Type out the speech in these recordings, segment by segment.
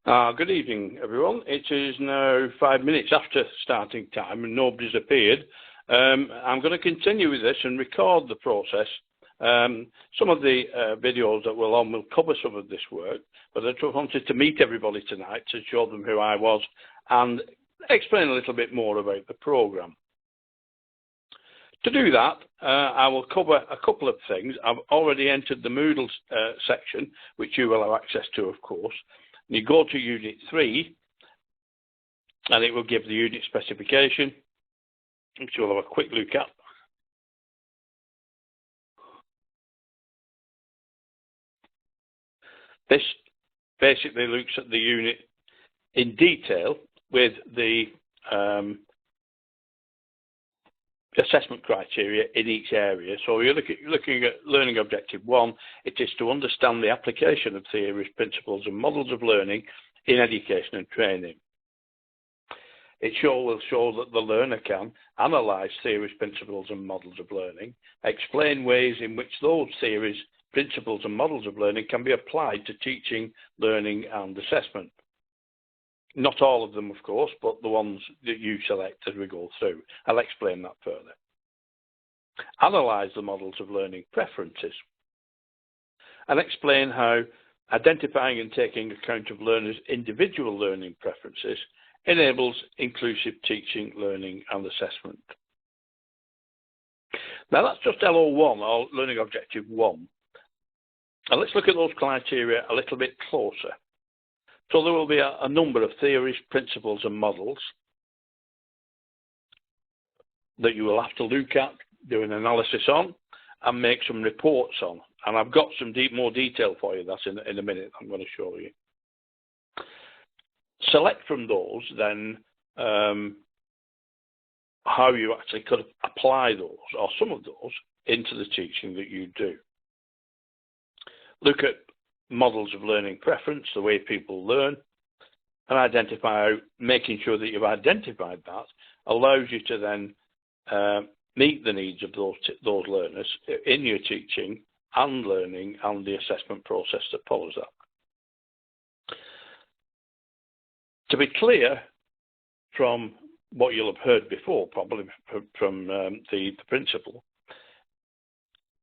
Good evening, everyone. It is now 5 minutes after starting time and nobody's appeared. I'm going to continue with this and record the process. Some of the videos that we're on will cover some of this work, but I just wanted to meet everybody tonight to show them who I was and explain a little bit more about the programme. To do that, I will cover a couple of things. I've already entered the Moodle section, which you will have access to, of course. You go to Unit 3, and it will give the unit specification, which you'll have a quick look at. This basically looks at the unit in detail with the assessment criteria in each area. So you're looking at Learning Objective 1, it is to understand the application of theories, principles and models of learning in education and training. It will show that the learner can analyse theories, principles and models of learning, explain ways in which those theories, principles and models of learning can be applied to teaching, learning and assessment. Not all of them, of course, but the ones that you select as we go through. I'll explain that further. Analyse the models of learning preferences and explain how identifying and taking account of learners' individual learning preferences enables inclusive teaching, learning and assessment. Now that's just LO1, or Learning Objective 1. And let's look at those criteria a little bit closer. So there will be a number of theories, principles and models that you will have to look at, do an analysis on and make some reports on. And I've got some more detail for you that's in a minute I'm going to show you. Select from those then how you actually could apply those or some of those into the teaching that you do. Look at models of learning preference, the way people learn, and identify, making sure that you've identified that allows you to then meet the needs of those learners in your teaching and learning and the assessment process that follows that. To be clear from what you'll have heard before, probably from the principal,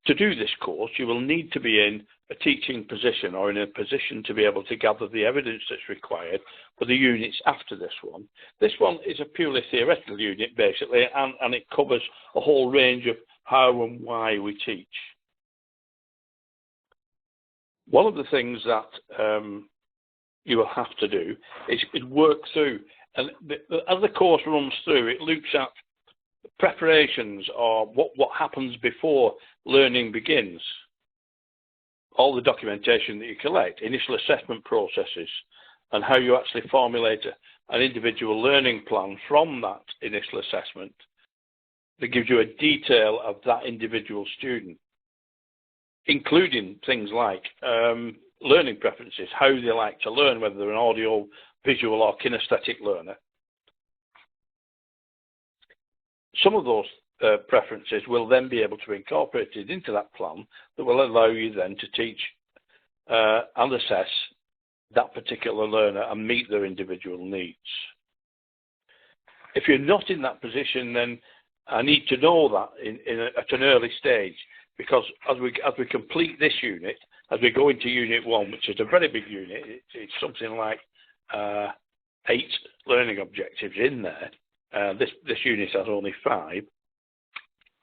to do this course, you will need to be in a teaching position or in a position to be able to gather the evidence that's required for the units after this one. This one is a purely theoretical unit, basically, and it covers a whole range of how and why we teach. One of the things that you will have to do is work through, and as the course runs through, it looks at preparations or what happens before learning begins. All the documentation that you collect, initial assessment processes, and how you actually formulate an individual learning plan from that initial assessment that gives you a detail of that individual student, including things like learning preferences, how they like to learn, whether they're an audio, visual or kinesthetic learner. Some of those preferences will then be able to be incorporated into that plan that will allow you then to teach and assess that particular learner and meet their individual needs. If you're not in that position, then I need to know that at an early stage, because as we complete this unit, as we go into Unit 1, which is a very big unit, it's something like 8 learning objectives in there. This unit has only 5.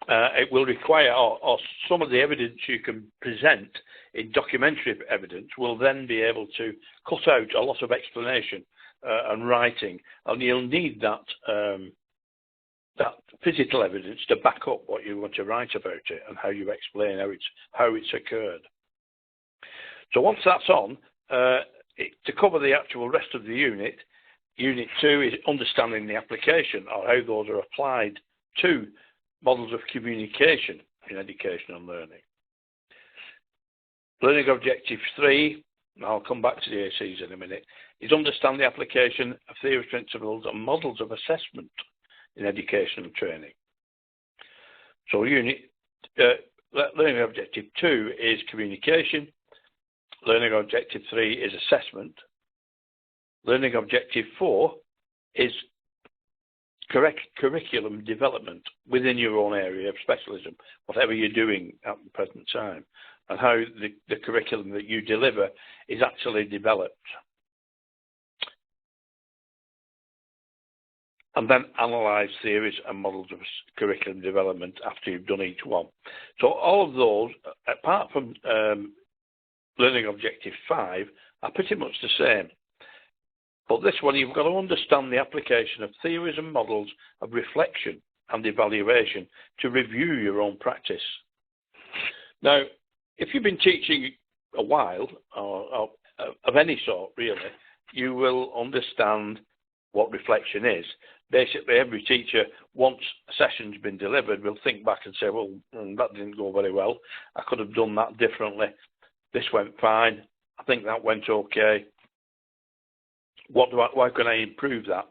It will require, or some of the evidence you can present in documentary evidence will then be able to cut out a lot of explanation and writing, and you'll need that physical evidence to back up what you want to write about it and how you explain how it's occurred. So once that's on, to cover the actual rest of the unit, Unit 2 is understanding the application or how those are applied to models of communication in education and learning. Learning Objective 3, and I'll come back to the ACs in a minute, is understand the application of theories, principles and models of assessment in education and training. So Learning Objective 2 is communication, Learning Objective 3 is assessment, Learning objective 4 is correct curriculum development within your own area of specialism, whatever you're doing at the present time, and how the curriculum that you deliver is actually developed. And then analyse theories and models of curriculum development after you've done each one. So all of those, apart from learning objective 5, are pretty much the same. But this one, you've got to understand the application of theories and models of reflection and evaluation to review your own practice. Now, if you've been teaching a while, or of any sort really, you will understand what reflection is. Basically, every teacher, once a session's been delivered, will think back and say, well, that didn't go very well. I could have done that differently. This went fine. I think that went okay. Why can I improve that?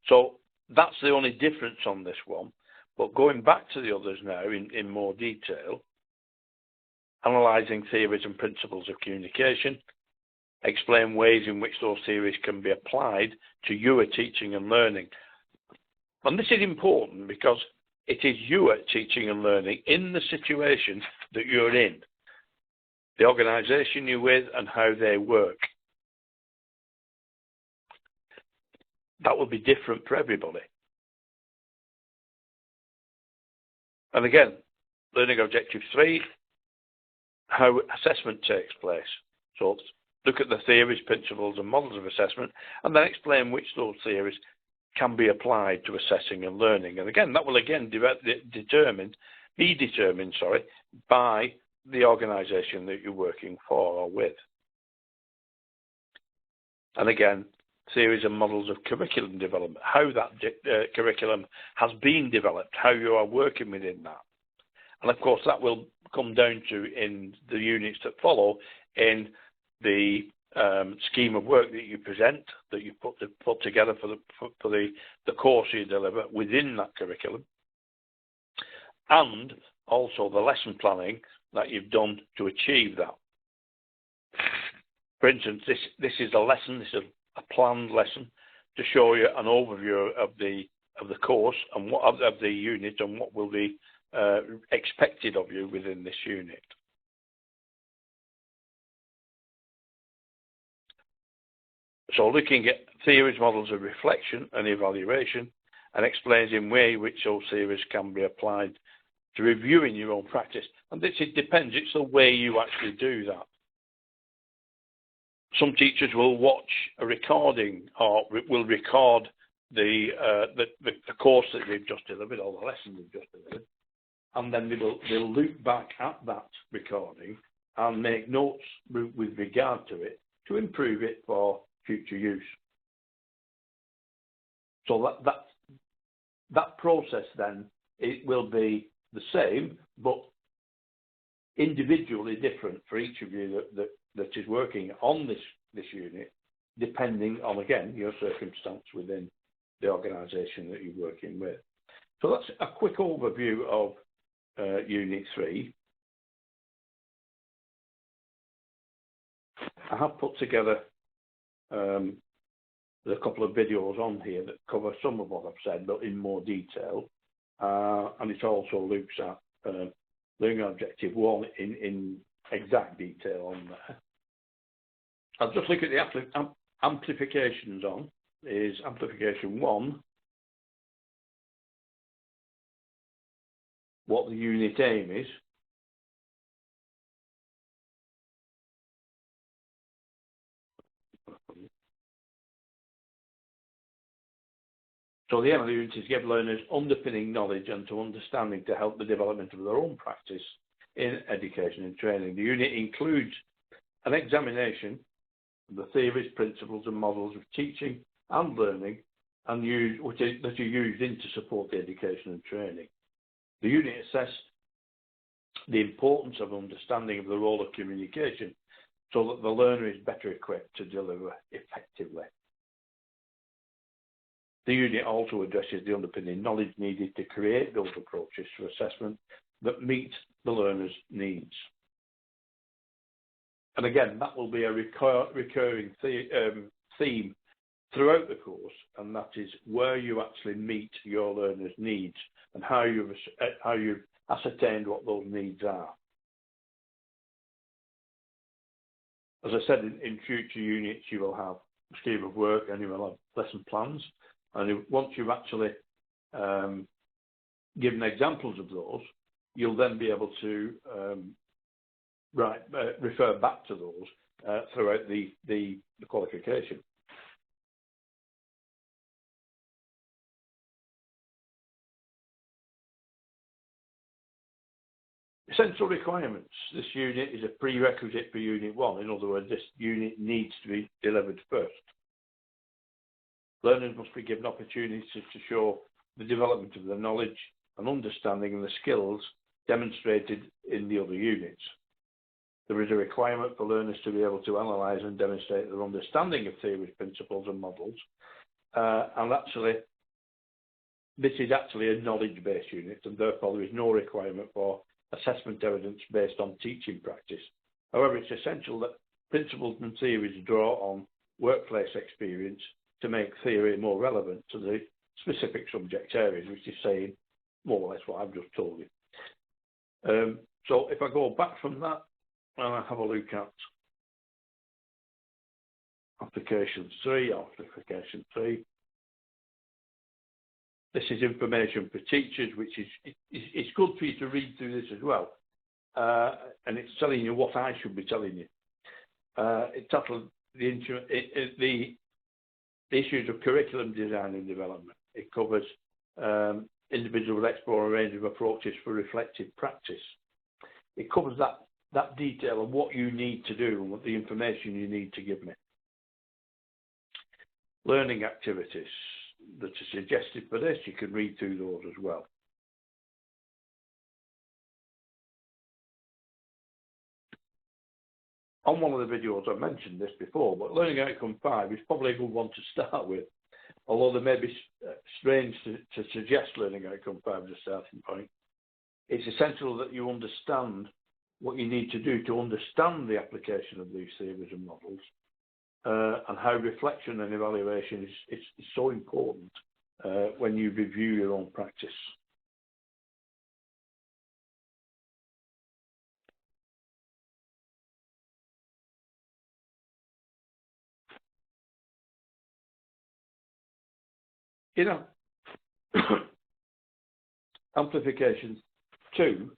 So that's the only difference on this one. But going back to the others now in more detail, analysing theories and principles of communication, explain ways in which those theories can be applied to your teaching and learning. And this is important because it is your teaching and learning in the situation that you're in, the organisation you're with and how they work. That will be different for everybody. And again, learning objective 3, how assessment takes place. So look at the theories, principles and models of assessment, and then explain which those theories can be applied to assessing and learning. And again, that will again be determined by the organisation that you're working for or with. And again, theories and models of curriculum development, how that curriculum has been developed, how you are working within that. And of course, that will come down to, in the units that follow, in the scheme of work that you present, that you put together for the course you deliver within that curriculum, and also the lesson planning that you've done to achieve that. For instance, this is a lesson. This is a planned lesson to show you an overview of the course and what of the unit and what will be expected of you within this unit. So looking at theories, models of reflection and evaluation, and explains in way which those theories can be applied to reviewing your own practice. And this, it depends, it's the way you actually do that. Some teachers will watch a recording or will record the course that they've just delivered or the lesson they've just delivered, and then they'll look back at that recording and make notes with regard to it to improve it for future use. So that process then, it will be the same but individually different for each of you that is working on this unit, depending on, again, your circumstance within the organisation that you're working with. So that's a quick overview of Unit 3. I have put together a couple of videos on here that cover some of what I've said, but in more detail. And it also looks at learning objective 1 in exact detail on there. I'll just look at the amplifications on. Is amplification 1 what the unit aim is? So the aim of the unit is to give learners underpinning knowledge and to understanding to help the development of their own practice in education and training. The unit includes an examination of the theories, principles and models of teaching and learning and that are used in to support the education and training. The unit assessed the importance of understanding of the role of communication so that the learner is better equipped to deliver effectively. The unit also addresses the underpinning knowledge needed to create those approaches to assessment that meet the learner's needs. And again, that will be a recurring theme throughout the course, and that is where you actually meet your learners' needs and how you've ascertained what those needs are. As I said, in future units, you will have a scheme of work and you will have lesson plans. And once you've actually given examples of those, you'll then be able to refer back to those throughout the qualification. Essential requirements. This unit is a prerequisite for Unit 1. In other words, this unit needs to be delivered first. Learners must be given opportunities to show the development of their knowledge and understanding and the skills demonstrated in the other units. There is a requirement for learners to be able to analyse and demonstrate their understanding of theories, principles and models. And actually, this is actually a knowledge-based unit, and therefore there is no requirement for assessment evidence based on teaching practice. However, it's essential that principles and theories draw on workplace experience to make theory more relevant to the specific subject areas, which is saying more or less what I've just told you. So if I go back from that and I have a look at application 3, this is information for teachers, which is it's good for you to read through this as well, and it's telling you what I should be telling you. It tackles the issues of curriculum design and development. It covers individuals explore a range of approaches for reflective practice. It covers that detail of what you need to do and what the information you need to give me. Learning activities that are suggested for this, you can read through those as well. On one of the videos I mentioned this before, but Learning Outcome 5 is probably a good one to start with, although they may be strange to suggest Learning Outcome 5 as a starting point. It's essential that you understand what you need to do to understand the application of these theories and models, and how reflection and evaluation is so important when you review your own practice. You know, Amplification 2,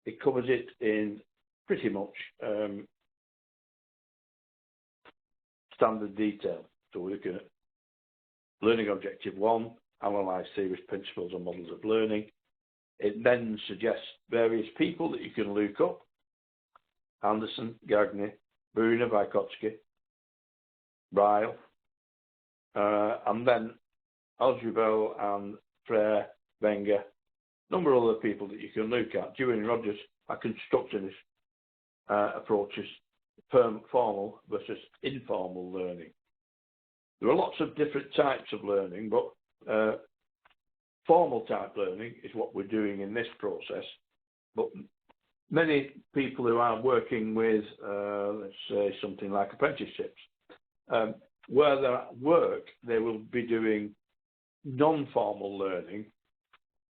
it covers it in pretty much standard detail. So we're looking at learning objective 1, analyse theories, principles and models of learning. It then suggests various people that you can look up: Anderson, Gagné, Brunner, Vygotsky, Ryle, and then Aljuvel and Frere, Wenger, a number of other people that you can look at. Dewey and Rogers are constructionist approaches, formal versus informal learning. There are lots of different types of learning, but formal type learning is what we're doing in this process. But many people who are working with, let's say, something like apprenticeships, where they're at work, they will be doing non-formal learning.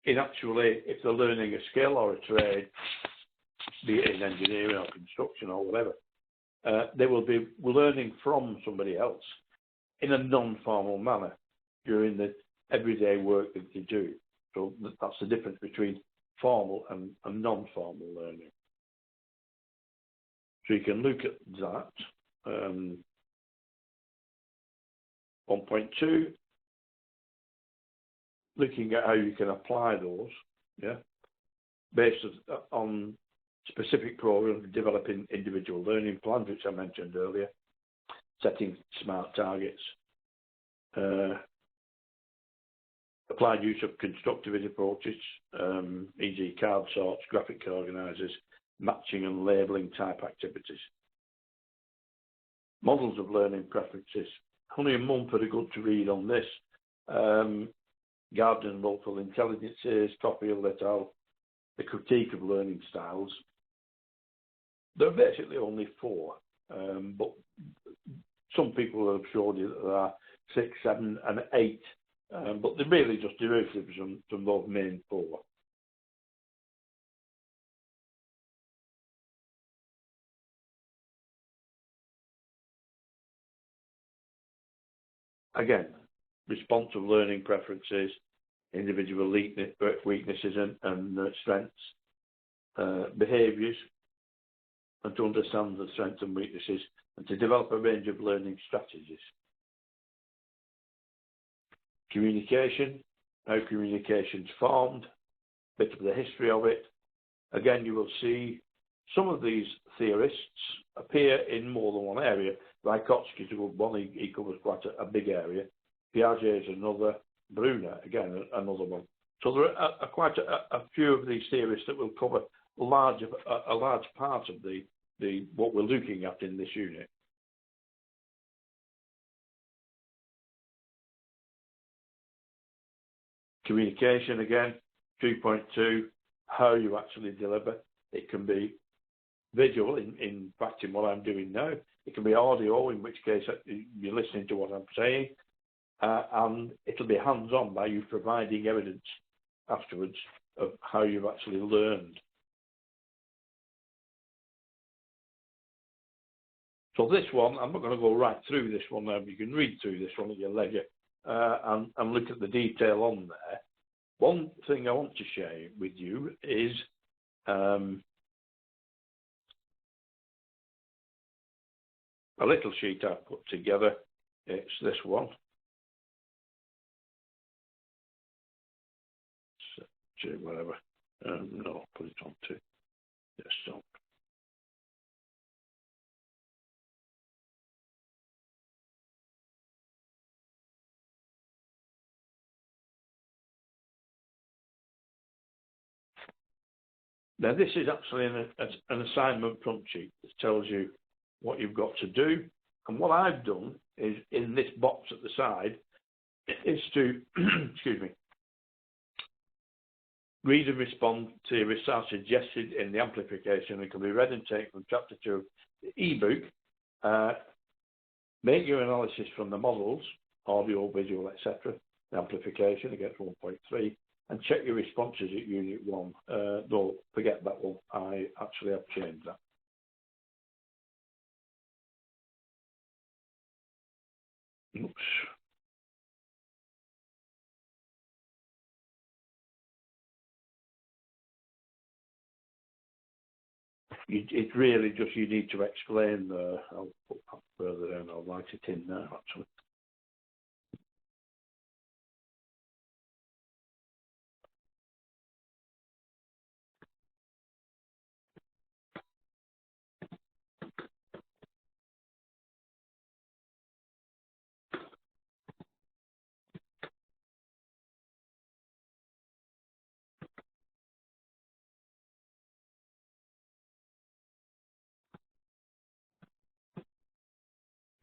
In actually, if they're learning a skill or a trade, be it in engineering or construction or whatever, they will be learning from somebody else in a non-formal manner during the everyday work that they do. So that's the difference between formal and non-formal learning. So you can look at that. 1.2, looking at how you can apply those, based on specific programs, developing individual learning plans, which I mentioned earlier, setting smart targets, applied use of constructivist approaches, e.g. card sorts, graphic organisers, matching and labelling type activities. Models of learning preferences. Honey and Mumford are good to read on this. Gardner and Multiple Intelligences, Copfield et al., The Critique of Learning Styles. There are basically only 4, but some people have showed you that there are 6, 7 and 8, but they're really just derivatives from those main 4. Again, responsive learning preferences, individual weaknesses and strengths, behaviours, and to understand the strengths and weaknesses, and to develop a range of learning strategies. Communication, how communication's formed, a bit of the history of it. Again, you will see some of these theorists appear in more than one area. Vygotsky's one, he covers quite a big area. Piaget is another. Brunner, again, another one. So there are quite a few of these theorists that will cover a large part of what we're looking at in this unit. Communication, again, 3.2, how you actually deliver. It can be visual, in fact, in what I'm doing now. It can be audio, in which case you're listening to what I'm saying. And it'll be hands-on by you providing evidence afterwards of how you've actually learned. So this one, I'm not going to go right through this one now, but you can read through this one at your leisure and look at the detail on there. One thing I want to share with you is a little sheet I've put together. It's this one. Whatever. No, put it on to desktop. Now, this is actually an assignment front sheet that tells you what you've got to do. And what I've done is, in this box at the side, is to, excuse me, read and respond to research suggested in the amplification. It can be read and taken from chapter 2 of the ebook. Make your analysis from the models, audio, visual, etc. The amplification against 1.3, and check your responses at Unit 1. Don't forget that one. I actually have changed that. Oops. It's really just you need to explain I'll put that further down, I'll write it in now actually.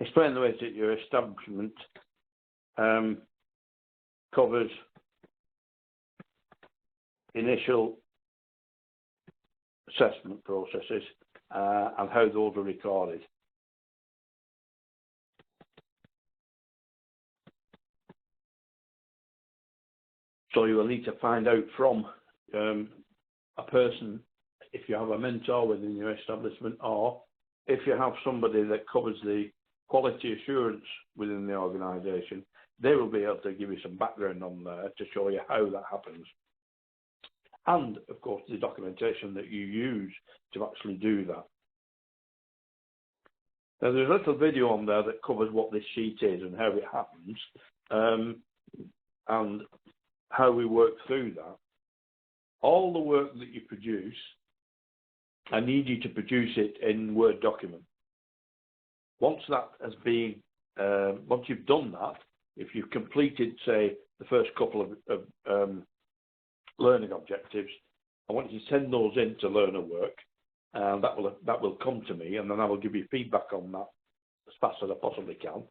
Explain the ways that your establishment covers initial assessment processes and how those are recorded. So you will need to find out from a person, if you have a mentor within your establishment, or if you have somebody that covers the quality assurance within the organisation, they will be able to give you some background on there to show you how that happens. And, of course, the documentation that you use to actually do that. Now, there's a little video on there that covers what this sheet is and how it happens, and how we work through that. All the work that you produce, I need you to produce it in Word document. Once that has been, once you've done that, if you've completed, say, the first couple of learning objectives, I want you to send those in to learner work, and that will come to me, and then I will give you feedback on that as fast as I possibly can,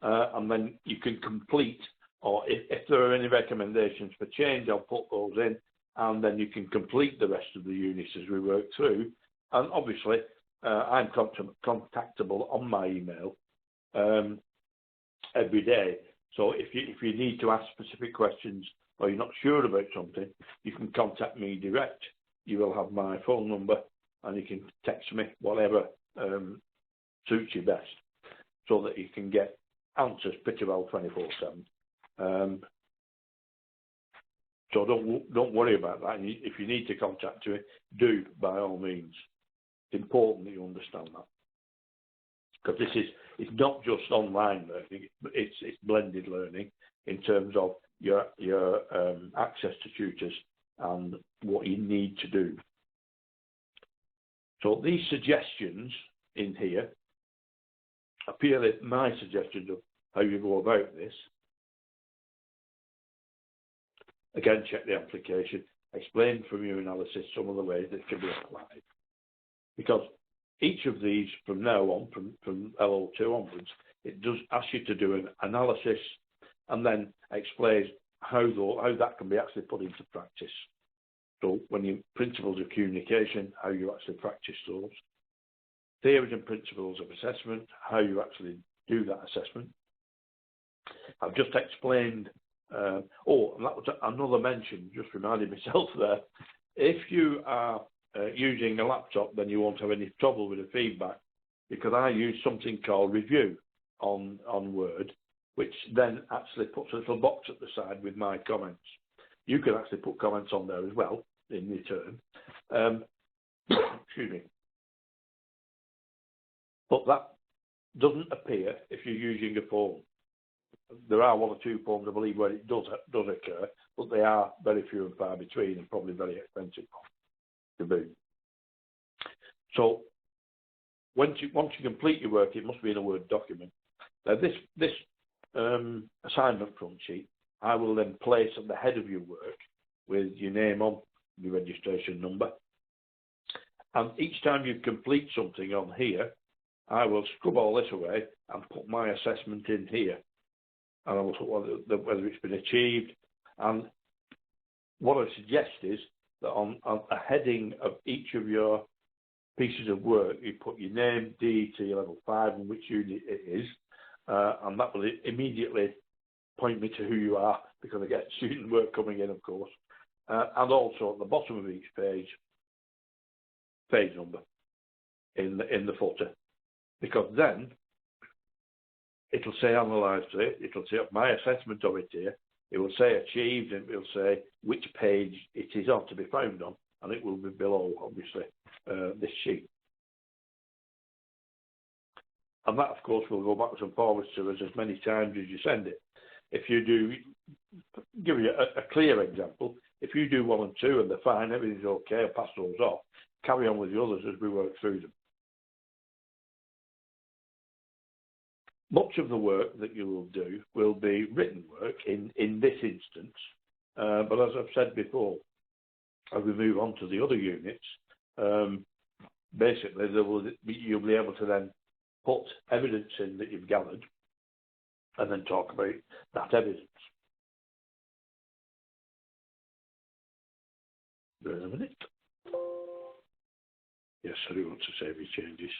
and then you can complete, or if there are any recommendations for change, I'll put those in, and then you can complete the rest of the units as we work through. And obviously, I'm contactable on my email every day So if you need to ask specific questions or you're not sure about something, you can contact me direct. You will have my phone number and you can text me, whatever suits you best, so that you can get answers pretty well 24/7. So don't worry about that. And if you need to contact me, do by all means. It's important that you understand that, because it's not just online learning; it's blended learning in terms of your access to tutors and what you need to do. So these suggestions in here are purely my suggestions of how you go about this. Again, check the application, explain from your analysis some of the ways that can be applied. Because each of these from now on, from LO2 onwards, it does ask you to do an analysis and then explains how that can be actually put into practice. So when you principles of communication, how you actually practice those. Theories and principles of assessment, how you actually do that assessment. I've just explained, and that was another mention, just reminded myself there. If you are using a laptop, then you won't have any trouble with the feedback, because I use something called review on Word, which then actually puts a little box at the side with my comments. You can actually put comments on there as well in return. Excuse me. But that doesn't appear if you're using a phone. There are one or two phones, I believe, where it does occur, but they are very few and far between and probably very expensive to do. So once you complete your work, it must be in a Word document. Now this assignment front sheet, I will then place at the head of your work with your name on, your registration number. And each time you complete something on here, I will scrub all this away and put my assessment in here. And I will put whether it's been achieved. And what I suggest is that on a heading of each of your pieces of work, you put your name, DET level 5, and which unit it is. And that will immediately point me to who you are, because I get student work coming in, of course. And also at the bottom of each page, page number in the footer. Because then it'll say analysed here, it'll say my assessment of it here, it will say achieved, and it will say which page it is on to be found on, and it will be below, obviously, this sheet. And that, of course, will go backwards and forwards to us as many times as you send it. If you do, give you a clear example, if you do 1 and 2 and they're fine, everything's okay, I'll pass those off, carry on with the others as we work through them. Much of the work that you will do will be written work in this instance, but as I've said before, as we move on to the other units, basically you'll be able to then put evidence in that you've gathered and then talk about that evidence. Wait a minute. Yes, I do want to save these changes.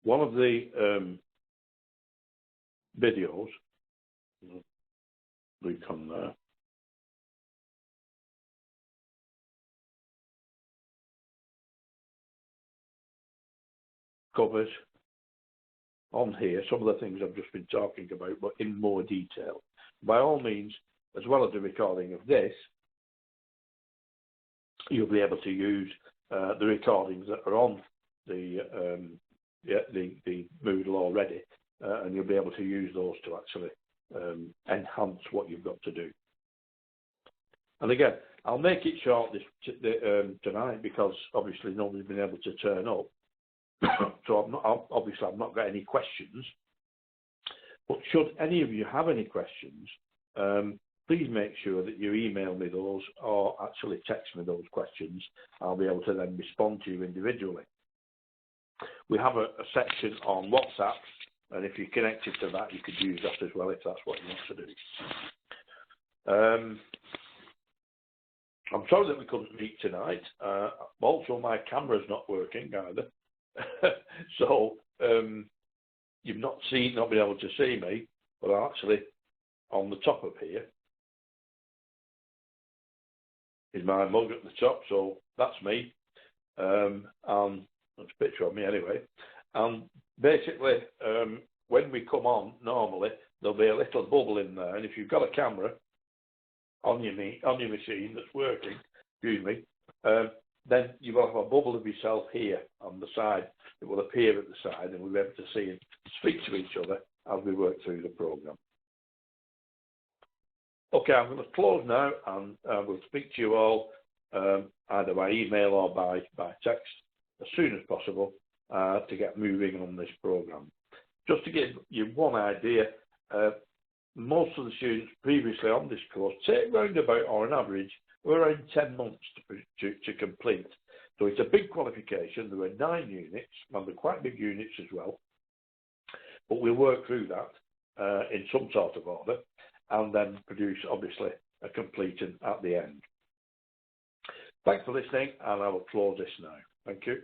One of the videos, we come there, covers on here some of the things I've just been talking about, but in more detail. By all means, as well as the recording of this, you'll be able to use the recordings that are on the Moodle already, and you'll be able to use those to actually enhance what you've got to do. And again, I'll make it short tonight, because obviously nobody's been able to turn up. So I've not got any questions. But should any of you have any questions, please make sure that you email me those or actually text me those questions. I'll be able to then respond to you individually. We have a section on WhatsApp, and if you're connected to that, you could use that as well if that's what you want to do. I'm sorry that we couldn't meet tonight. Also, my camera's not working either. So, you've not been able to see me, but I'm actually on the top of here is my mug at the top, so that's me. And that's a picture of me anyway. And basically, when we come on, normally, there'll be a little bubble in there, and if you've got a camera on your machine that's working, excuse me, then you will have a bubble of yourself here on the side. It will appear at the side, and we'll be able to see and speak to each other as we work through the programme. Okay, I'm going to close now, and we'll speak to you all either by email or by text as soon as possible to get moving on this programme. Just to give you one idea, most of the students previously on this course take round about, or on average, around 10 months to complete. So it's a big qualification. There are 9 units, and they're quite big units as well. But we'll work through that in some sort of order, and then produce, obviously, a completion at the end. Thanks for listening, and I will close this now. Thank you.